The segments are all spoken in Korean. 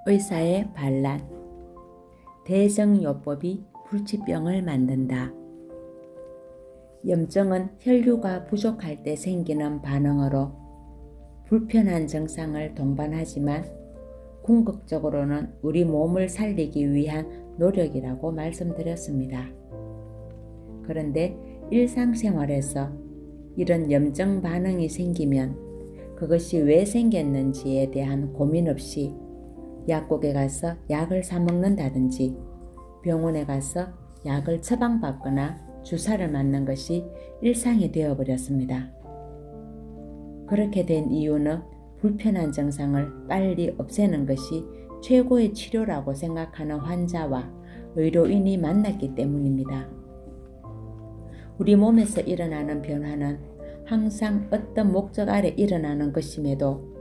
의사의 반란. 대정요법이 불치병을 만든다. 염증은 혈류가 부족할 때 생기는 반응으로 불편한 증상을 동반하지만 궁극적으로는 우리 몸을 살리기 위한 노력이라고 말씀드렸습니다. 그런데 일상생활에서 이런 염증 반응이 생기면 그것이 왜 생겼는지에 대한 고민 없이 약국에 가서 약을 사 먹는다든지 병원에 가서 약을 처방받거나 주사를 맞는 것이 일상이 되어버렸습니다. 그렇게 된 이유는 불편한 증상을 빨리 없애는 것이 최고의 치료라고 생각하는 환자와 의료인이 만났기 때문입니다. 우리 몸에서 일어나는 변화는 항상 어떤 목적 아래 일어나는 것임에도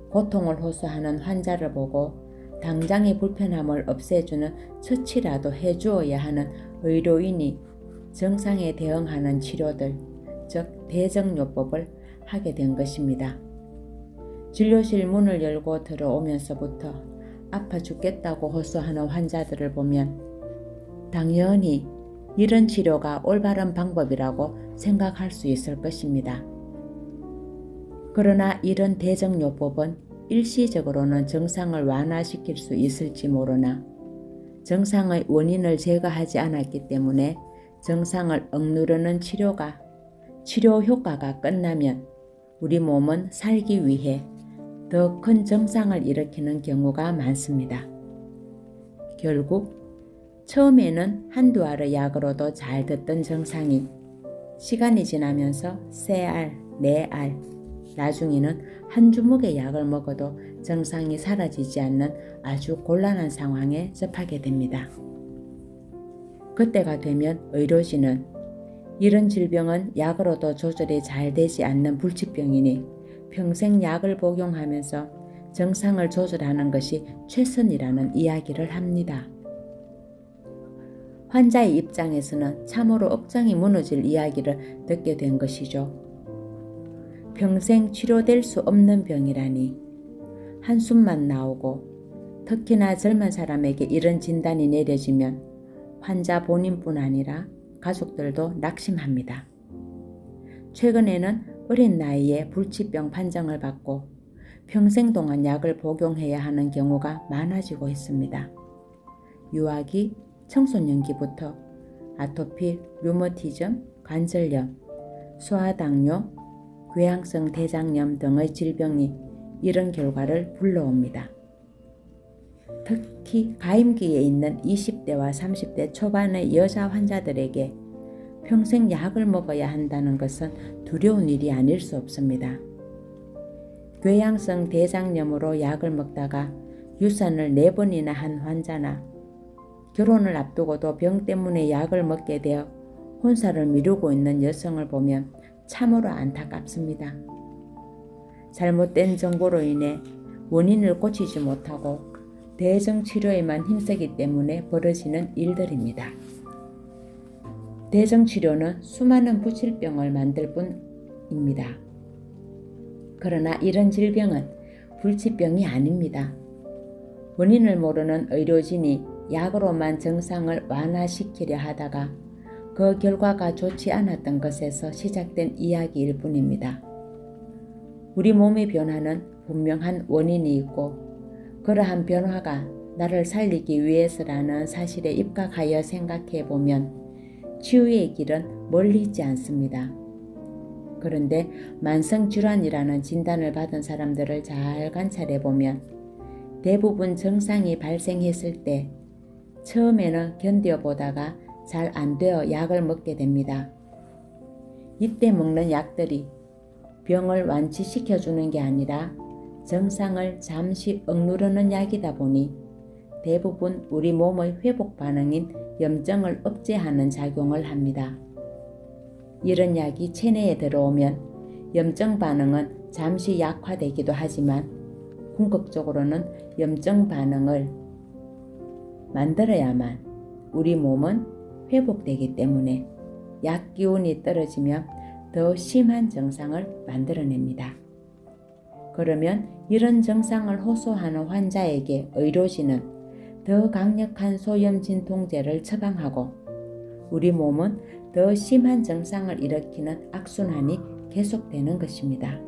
고통을 호소하는 환자를 보고 당장의 불편함을 없애주는 처치라도 해주어야 하는 의료인이 증상에 대응하는 치료들, 즉 대정요법을 하게 된 것입니다. 진료실 문을 열고 들어오면서부터 아파 죽겠다고 호소하는 환자들을 보면 당연히 이런 치료가 올바른 방법이라고 생각할 수 있을 것입니다. 그러나 이런 대정요법은 일시적으로는 증상을 완화시킬 수 있을지 모르나 증상의 원인을 제거하지 않았기 때문에 증상을 억누르는 치료 효과가 끝나면 우리 몸은 살기 위해 더 큰 증상을 일으키는 경우가 많습니다. 결국 처음에는 한두 알의 약으로도 잘 듣던 증상이 시간이 지나면서 세 알, 네 알, 나중에는 한 주먹의 약을 먹어도 증상이 사라지지 않는 아주 곤란한 상황에 접하게 됩니다. 그때가 되면 의료진은 이런 질병은 약으로도 조절이 잘 되지 않는 불치병이니 평생 약을 복용하면서 증상을 조절하는 것이 최선이라는 이야기를 합니다. 환자의 입장에서는 참으로 억장이 무너질 이야기를 듣게 된 것이죠. 평생 치료될 수 없는 병이라니 한숨만 나오고 특히나 젊은 사람에게 이런 진단이 내려지면 환자 본인뿐 아니라 가족들도 낙심합니다. 최근에는 어린 나이에 불치병 판정을 받고 평생 동안 약을 복용해야 하는 경우가 많아지고 있습니다. 유아기, 청소년기부터 아토피, 류머티즘, 관절염, 소아당뇨, 궤양성 대장염 등의 질병이 이런 결과를 불러옵니다. 특히 가임기에 있는 20대와 30대 초반의 여자 환자들에게 평생 약을 먹어야 한다는 것은 두려운 일이 아닐 수 없습니다. 궤양성 대장염으로 약을 먹다가 유산을 4번이나 한 환자나 결혼을 앞두고도 병 때문에 약을 먹게 되어 혼사를 미루고 있는 여성을 보면 참으로 안타깝습니다. 잘못된 정보로 인해 원인을 고치지 못하고 대정치료에만 힘쓰기 때문에 벌어지는 일들입니다. 대정치료는 수많은 불치병을 만들 뿐입니다. 그러나 이런 질병은 불치병이 아닙니다. 원인을 모르는 의료진이 약으로만 증상을 완화시키려 하다가 그 결과가 좋지 않았던 것에서 시작된 이야기일 뿐입니다. 우리 몸의 변화는 분명한 원인이 있고 그러한 변화가 나를 살리기 위해서라는 사실에 입각하여 생각해 보면 치유의 길은 멀리 있지 않습니다. 그런데 만성질환이라는 진단을 받은 사람들을 잘 관찰해 보면 대부분 증상이 발생했을 때 처음에는 견뎌보다가 잘 안 되어 약을 먹게 됩니다. 이때 먹는 약들이 병을 완치시켜주는 게 아니라 증상을 잠시 억누르는 약이다 보니 대부분 우리 몸의 회복 반응인 염증을 억제하는 작용을 합니다. 이런 약이 체내에 들어오면 염증 반응은 잠시 약화되기도 하지만 궁극적으로는 염증 반응을 만들어야만 우리 몸은 회복되기 때문에 약 기운이 떨어지면 더 심한 증상을 만들어냅니다. 그러면 이런 증상을 호소하는 환자에게 의료진은 더 강력한 소염 진통제를 처방하고 우리 몸은 더 심한 증상을 일으키는 악순환이 계속되는 것입니다.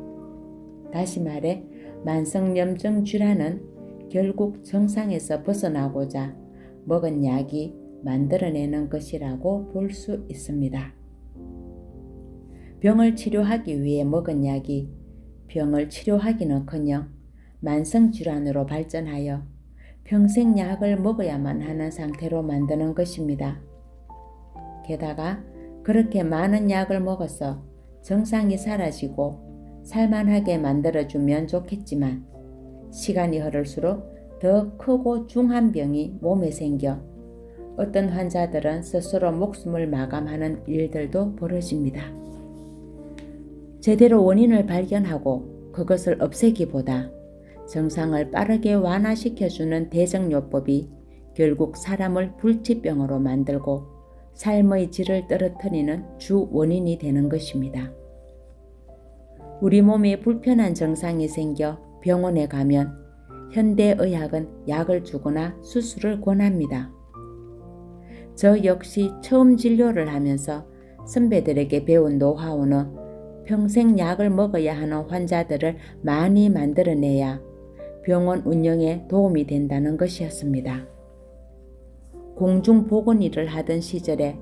다시 말해 만성염증 질환은 결국 정상에서 벗어나고자 먹은 약이 만들어내는 것이라고 볼 수 있습니다. 병을 치료하기 위해 먹은 약이 병을 치료하기는커녕 만성질환으로 발전하여 평생 약을 먹어야만 하는 상태로 만드는 것입니다. 게다가 그렇게 많은 약을 먹어서 증상이 사라지고 살만하게 만들어주면 좋겠지만 시간이 흐를수록 더 크고 중한 병이 몸에 생겨 어떤 환자들은 스스로 목숨을 마감하는 일들도 벌어집니다. 제대로 원인을 발견하고 그것을 없애기보다 증상을 빠르게 완화시켜주는 대증요법이 결국 사람을 불치병으로 만들고 삶의 질을 떨어뜨리는 주 원인이 되는 것입니다. 우리 몸에 불편한 증상이 생겨 병원에 가면 현대의학은 약을 주거나 수술을 권합니다. 저 역시 처음 진료를 하면서 선배들에게 배운 노하우는 평생 약을 먹어야 하는 환자들을 많이 만들어내야 병원 운영에 도움이 된다는 것이었습니다. 공중보건의를 하던 시절에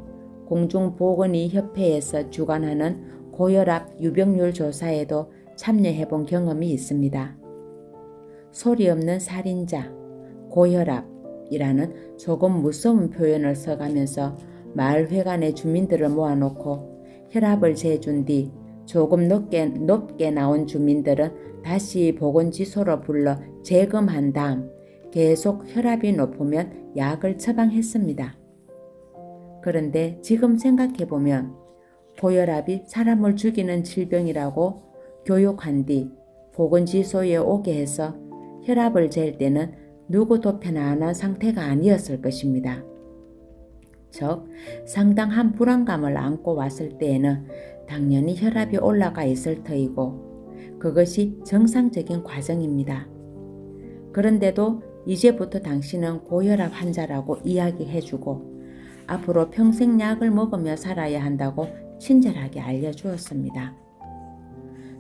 공중보건의협회에서 주관하는 고혈압 유병률 조사에도 참여해본 경험이 있습니다. 소리 없는 살인자, 고혈압이라는 조금 무서운 표현을 써가면서 마을회관의 주민들을 모아놓고 혈압을 재준 뒤 조금 높게 나온 주민들은 다시 보건지소로 불러 재검한 다음 계속 혈압이 높으면 약을 처방했습니다. 그런데 지금 생각해보면 고혈압이 사람을 죽이는 질병이라고 교육한 뒤 보건지소에 오게 해서 혈압을 잴 때는 누구도 편안한 상태가 아니었을 것입니다. 즉 상당한 불안감을 안고 왔을 때에는 당연히 혈압이 올라가 있을 터이고 그것이 정상적인 과정입니다. 그런데도 이제부터 당신은 고혈압 환자라고 이야기해주고 앞으로 평생 약을 먹으며 살아야 한다고 친절하게 알려주었습니다.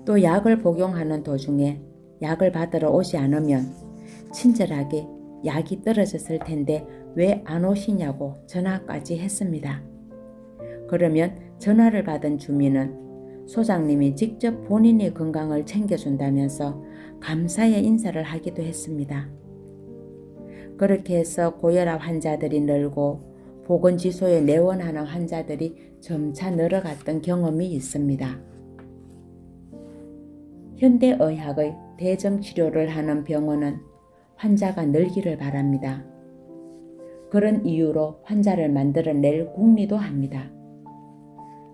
또 약을 복용하는 도중에 약을 받으러 오지 않으면 친절하게 약이 떨어졌을 텐데 왜 안 오시냐고 전화까지 했습니다. 그러면 전화를 받은 주민은 소장님이 직접 본인의 건강을 챙겨준다면서 감사의 인사를 하기도 했습니다. 그렇게 해서 고혈압 환자들이 늘고 보건지소에 내원하는 환자들이 점차 늘어갔던 경험이 있습니다. 현대의학의 대증치료를 하는 병원은 환자가 늘기를 바랍니다. 그런 이유로 환자를 만들어낼 궁리도 합니다.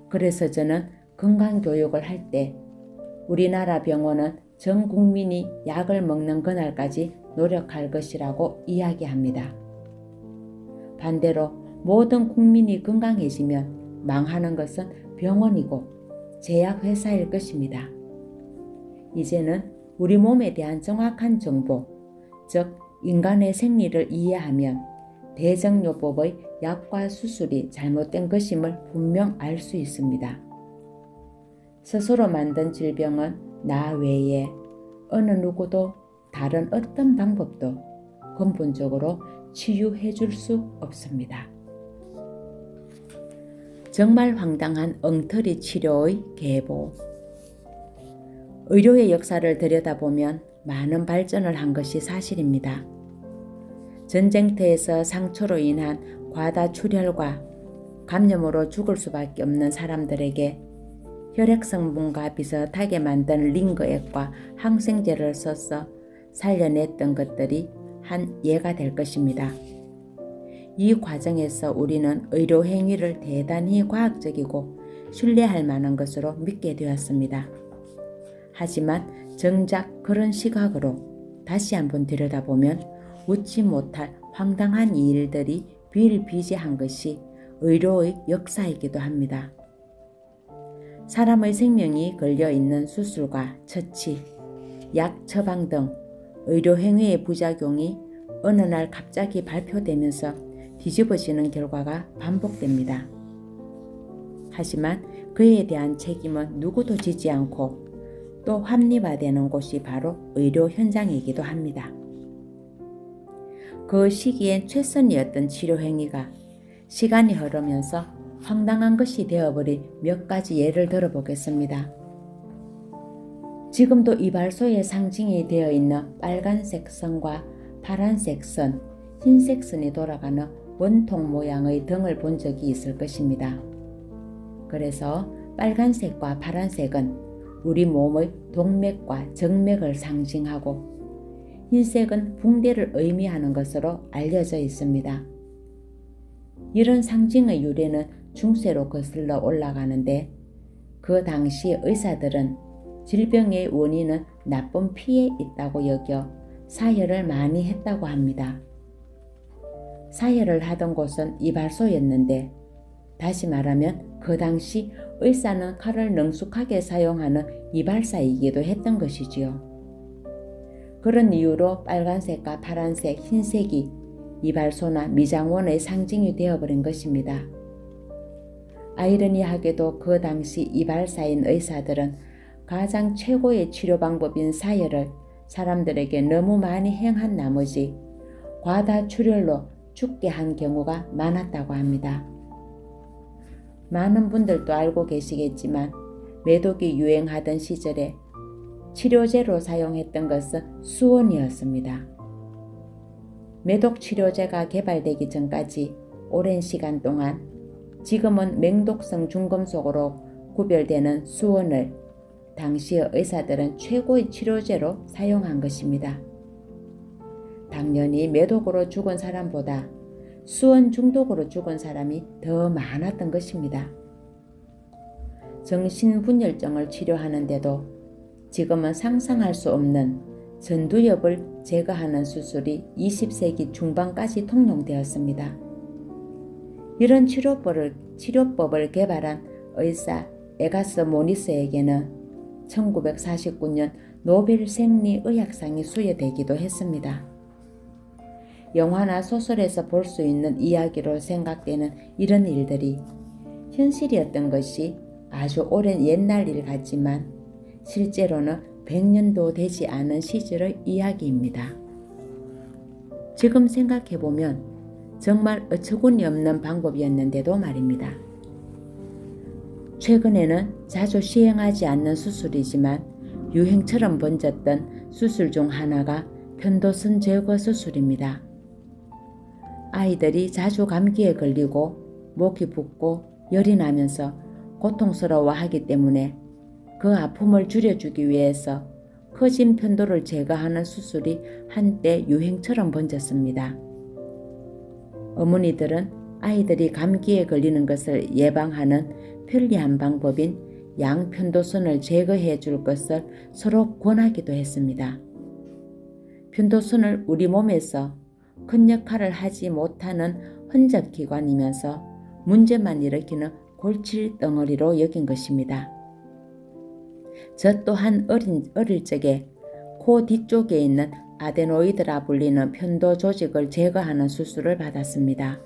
그래서 저는 건강교육을 할 때 우리나라 병원은 전 국민이 약을 먹는 그날까지 노력할 것이라고 이야기합니다. 반대로 모든 국민이 건강해지면 망하는 것은 병원이고 제약회사일 것입니다. 이제는 우리 몸에 대한 정확한 정보, 즉 인간의 생리를 이해하면 대증요법의 약과 수술이 잘못된 것임을 분명 알 수 있습니다. 스스로 만든 질병은 나 외에 어느 누구도 다른 어떤 방법도 근본적으로 치유해 줄 수 없습니다. 정말 황당한 엉터리 치료의 계보. 의료의 역사를 들여다보면 많은 발전을 한 것이 사실입니다. 전쟁터에서 상처로 인한 과다출혈과 감염으로 죽을 수밖에 없는 사람들에게 혈액성분과 비슷하게 만든 링거액과 항생제를 써서 살려냈던 것들이 한 예가 될 것입니다. 이 과정에서 우리는 의료 행위를 대단히 과학적이고 신뢰할 만한 것으로 믿게 되었습니다. 하지만 정작 그런 시각으로 다시 한번 들여다보면 웃지 못할 황당한 일들이 비일비재한 것이 의료의 역사이기도 합니다. 사람의 생명이 걸려있는 수술과 처치, 약 처방 등 의료 행위의 부작용이 어느 날 갑자기 발표되면서 뒤집어지는 결과가 반복됩니다. 하지만 그에 대한 책임은 누구도 지지 않고 또 합리화되는 곳이 바로 의료 현장이기도 합니다. 그 시기엔 최선이었던 치료 행위가 시간이 흐르면서 황당한 것이 되어버린 몇 가지 예를 들어보겠습니다. 지금도 이발소의 상징이 되어 있는 빨간색 선과 파란색 선, 흰색 선이 돌아가는 원통 모양의 등을 본 적이 있을 것입니다. 그래서 빨간색과 파란색은 우리 몸의 동맥과 정맥을 상징하고 흰색은 붕대를 의미하는 것으로 알려져 있습니다. 이런 상징의 유래는 중세로 거슬러 올라가는데 그 당시 의사들은 질병의 원인은 나쁜 피에 있다고 여겨 사혈을 많이 했다고 합니다. 사혈을 하던 곳은 이발소였는데 다시 말하면 그 당시 의사는 칼을 능숙하게 사용하는 이발사이기도 했던 것이지요. 그런 이유로 빨간색과 파란색, 흰색이 이발소나 미장원의 상징이 되어버린 것입니다. 아이러니하게도 그 당시 이발사인 의사들은 가장 최고의 치료 방법인 사혈을 사람들에게 너무 많이 행한 나머지 과다출혈로 죽게 한 경우가 많았다고 합니다. 많은 분들도 알고 계시겠지만 매독이 유행하던 시절에 치료제로 사용했던 것은 수원이었습니다. 매독 치료제가 개발되기 전까지 오랜 시간 동안 지금은 맹독성 중금속으로 구별되는 수원을 당시의 의사들은 최고의 치료제로 사용한 것입니다. 당연히 매독으로 죽은 사람보다 수원 중독으로 죽은 사람이 더 많았던 것입니다. 정신분열증을 치료하는데도 지금은 상상할 수 없는 전두엽을 제거하는 수술이 20세기 중반까지 통용되었습니다. 이런 치료법을 개발한 의사 에가스 모니스에게는 1949년 노벨 생리의학상이 수여되기도 했습니다. 영화나 소설에서 볼 수 있는 이야기로 생각되는 이런 일들이 현실이었던 것이 아주 오랜 옛날 일 같지만 실제로는 100년도 되지 않은 시절의 이야기입니다. 지금 생각해보면 정말 어처구니 없는 방법이었는데도 말입니다. 최근에는 자주 시행하지 않는 수술이지만 유행처럼 번졌던 수술 중 하나가 편도선 제거 수술입니다. 아이들이 자주 감기에 걸리고 목이 붓고 열이 나면서 고통스러워하기 때문에 그 아픔을 줄여주기 위해서 커진 편도를 제거하는 수술이 한때 유행처럼 번졌습니다. 어머니들은 아이들이 감기에 걸리는 것을 예방하는 편리한 방법인 양편도선을 제거해 줄 것을 서로 권하기도 했습니다. 편도선을 우리 몸에서 큰 역할을 하지 못하는 혼잡기관이면서 문제만 일으키는 골칠 덩어리로 여긴 것입니다. 저 또한 어릴 적에 코 뒤쪽에 있는 아데노이드라 불리는 편도 조직을 제거하는 수술을 받았습니다.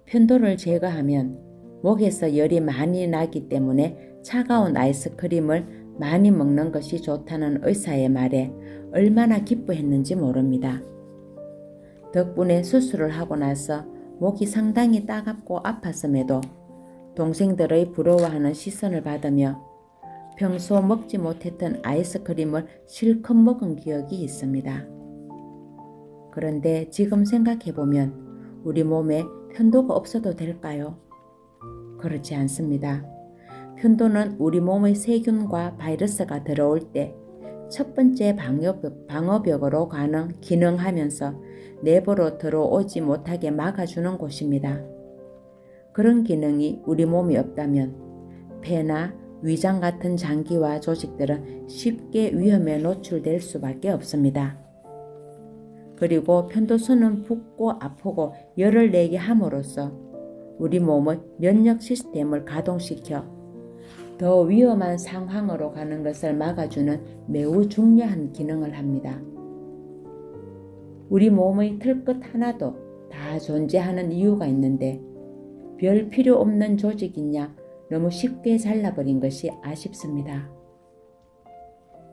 편도를 제거하면 목에서 열이 많이 나기 때문에 차가운 아이스크림을 많이 먹는 것이 좋다는 의사의 말에 얼마나 기뻐했는지 모릅니다. 덕분에 수술을 하고 나서 목이 상당히 따갑고 아팠음에도 동생들의 부러워하는 시선을 받으며 평소 먹지 못했던 아이스크림을 실컷 먹은 기억이 있습니다. 그런데 지금 생각해보면 우리 몸에 편도가 없어도 될까요? 그렇지 않습니다. 편도는 우리 몸의 세균과 바이러스가 들어올 때 첫 번째 방어벽으로 기능하면서 내부로 들어오지 못하게 막아주는 곳입니다. 그런 기능이 우리 몸에 없다면 폐나 위장 같은 장기와 조직들은 쉽게 위험에 노출될 수밖에 없습니다. 그리고 편도선은 붓고 아프고 열을 내게 함으로써 우리 몸의 면역 시스템을 가동시켜 더 위험한 상황으로 가는 것을 막아주는 매우 중요한 기능을 합니다. 우리 몸의 털끝 하나도 다 존재하는 이유가 있는데 별 필요 없는 조직인 약 너무 쉽게 잘라버린 것이 아쉽습니다.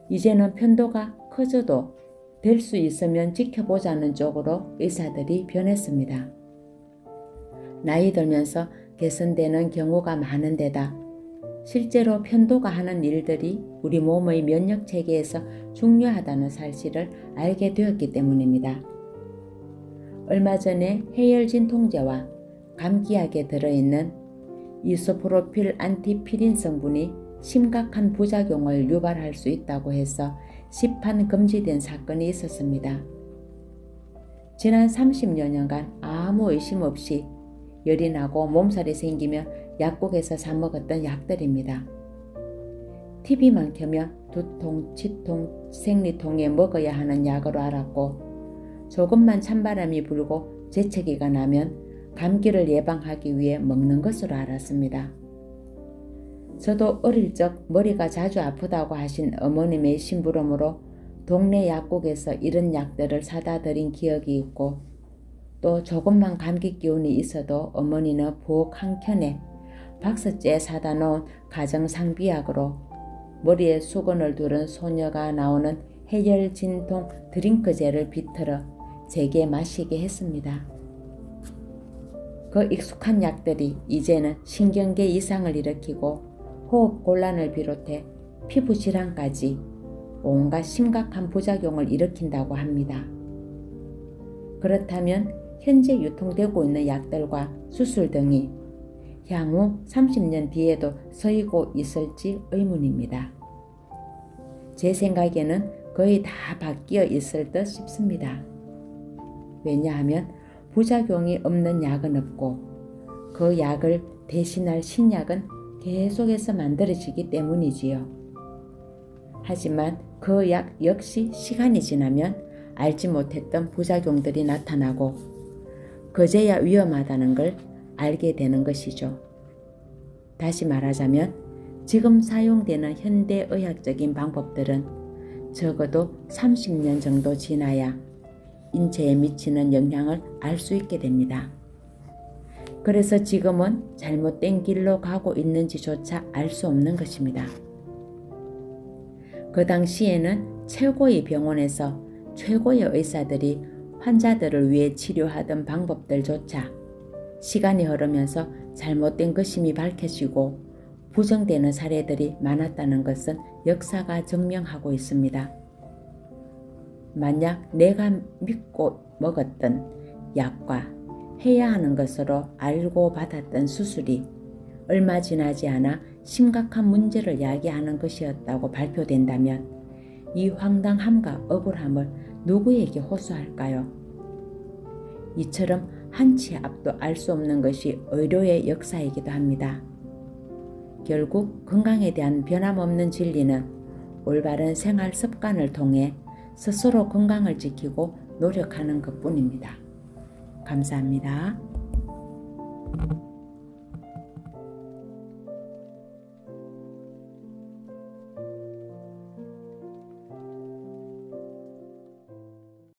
이제는 편도가 커져도 될 수 있으면 지켜보자는 쪽으로 의사들이 변했습니다. 나이 들면서 개선되는 경우가 많은 데다 실제로 편도가 하는 일들이 우리 몸의 면역 체계에서 중요하다는 사실을 알게 되었기 때문입니다. 얼마 전에 해열진 통제와 감기약에 들어있는 이소프로필 안티피린 성분이 심각한 부작용을 유발할 수 있다고 해서 시판 금지된 사건이 있었습니다. 지난 30여 년간 아무 의심 없이 열이 나고 몸살이 생기며 약국에서 사 먹었던 약들입니다. TV만 켜면 두통, 치통, 생리통에 먹어야 하는 약으로 알았고 조금만 찬바람이 불고 재채기가 나면 감기를 예방하기 위해 먹는 것으로 알았습니다. 저도 어릴 적 머리가 자주 아프다고 하신 어머님의 심부름으로 동네 약국에서 이런 약들을 사다 드린 기억이 있고 또 조금만 감기 기운이 있어도 어머니는 부엌 한켠에 박스째 사다 놓은 가정상비약으로 머리에 수건을 두른 소녀가 나오는 해열진통 드링크제를 비틀어 제게 마시게 했습니다. 그 익숙한 약들이 이제는 신경계 이상을 일으키고 호흡곤란을 비롯해 피부질환까지 온갖 심각한 부작용을 일으킨다고 합니다. 그렇다면 현재 유통되고 있는 약들과 수술 등이 향후 30년 뒤에도 쓰이고 있을지 의문입니다. 제 생각에는 거의 다 바뀌어 있을 듯 싶습니다. 왜냐하면 부작용이 없는 약은 없고 그 약을 대신할 신약은 계속해서 만들어지기 때문이지요. 하지만 그 약 역시 시간이 지나면 알지 못했던 부작용들이 나타나고 그제야 위험하다는 걸 알게 되는 것이죠. 다시 말하자면 지금 사용되는 현대의학적인 방법들은 적어도 30년 정도 지나야 인체에 미치는 영향을 알 수 있게 됩니다. 그래서 지금은 잘못된 길로 가고 있는지조차 알 수 없는 것입니다. 그 당시에는 최고의 병원에서 최고의 의사들이 환자들을 위해 치료하던 방법들조차 시간이 흐르면서 잘못된 것임이 밝혀지고 부정되는 사례들이 많았다는 것은 역사가 증명하고 있습니다. 만약 내가 믿고 먹었던 약과 해야 하는 것으로 알고 받았던 수술이 얼마 지나지 않아 심각한 문제를 야기하는 것이었다고 발표된다면 이 황당함과 억울함을 누구에게 호소할까요? 이처럼 한치 앞도 알 수 없는 것이 의료의 역사이기도 합니다. 결국 건강에 대한 변함없는 진리는 올바른 생활 습관을 통해 스스로 건강을 지키고 노력하는 것뿐입니다. 감사합니다.